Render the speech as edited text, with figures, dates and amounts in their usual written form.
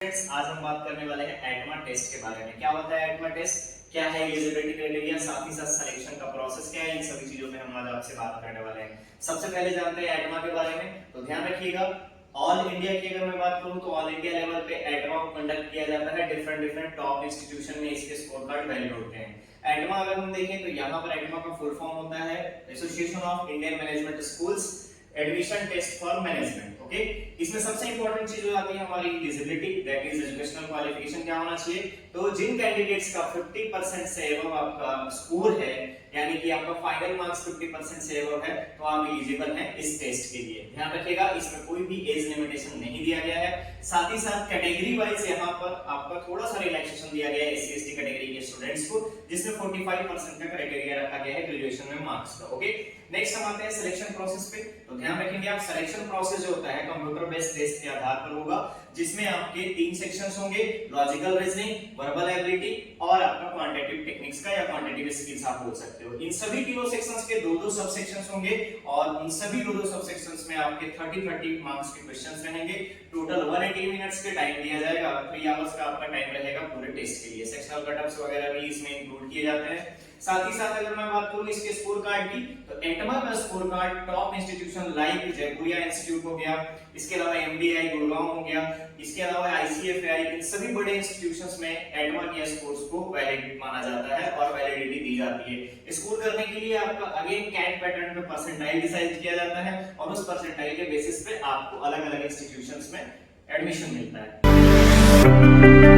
आज हम बात करने वाले हैं एटमा टेस्ट के बारे में। क्या होता है एटमा टेस्ट, क्या है एलिजिबिलिटी क्राइटेरिया, साथ ही साथ सिलेक्शन का प्रोसेस क्या है, इन सभी चीजों पे हम आज आपसे बात करने वाले हैं। सबसे पहले जानते हैं एटमा के बारे में। तो ध्यान रखिएगा, ऑल इंडिया की अगर मैं बात करूं तो ऑल इंडिया लेवल पे एटमा को कंडक्ट किया जाता है। डिफरेंट टॉप इंस्टीट्यूशन में इसके स्कोर कार्ड वैलिड होते हैं। एटमा अगर हम देखें तो यहाँ पर एटमा का फुल फॉर्म होता है association of Indian management schools admission test for management. Okay, इसमें सबसे इंपॉर्टेंट चीज हो जाती है हमारी eligibility, that is educational qualification क्या होना चाहिए। तो जिन कैंडिडेट्स का 50% से एबव आपका स्कोर है, यानी कि आपका फाइनल मार्क्स 50% से एबव है, तो आप एलिजिबल हैं इस टेस्ट के लिए। ध्यान रखिएगा, इसमें कोई भी एज लिमिटेशन नहीं दिया गया है। साथ ही साथ कैटेगरी वाइज यहाँ पर आपका थोड़ा सा रिलैक्सेशन दिया गया है एससी एसटी कैटेगरी के स्टूडेंट्स को, जिसमें 45% का क्राइटेरिया रखा गया है ग्रेजुएशन में मार्क्स का। ओके, नेक्स्ट हम आते हैं सिलेक्शन प्रोसेस पे। तो ध्यान रखेंगे आप, सिलेक्शन प्रोसेस जो होता है कंप्यूटर बेस्ड टेस्ट के आधार पर होगा, जिसमें आपके 3 सेक्शंस होंगे, लॉजिकल रीजनिंग, वर्बल एबिलिटी और आपका क्वांटिटेटिव टेक्निक्स का या क्वांटिटेटिव स्किल्स आप बोल सकते हो। इन सभी तीनों सेक्शंस के दो सब सेक्शंस होंगे और उन सभी दो सब सेक्शंस में आपके 30 मार्क्स के क्वेश्चंस रहेंगे। टोटल 180 मिनट्स के टाइम दिया जाएगा। 3 आवर्स का आपका टाइम रहेगा पूरे टेस्ट के लिए। सेक्शनल कटऑफ्स वगैरह भी इसमें इंक्लूड किए जाते हैं। साथ ही साथ अगर मैं बात करूं इसके स्कोर कार्ड की, तो एटमा का score card top institution like Jaipuria institute हो गया, इसके अलावा एमबीआई गुड़गांव हो गया, इसके अलावा आईसीएफआई, इन सभी बड़े इंस्टीट्यूशंस में एटमा के स्कोर्स को वैलिड माना जाता है और वैलिडिटी दी जाती है। स्कोर करने के लिए आपका अगेन कैट पैटर्न पे परसेंटाइल डिसाइड किया जाता है और उस परसेंटाइल के बेसिस पे आपको अलग-अलग इंस्टीट्यूशंस में एडमिशन मिलता है।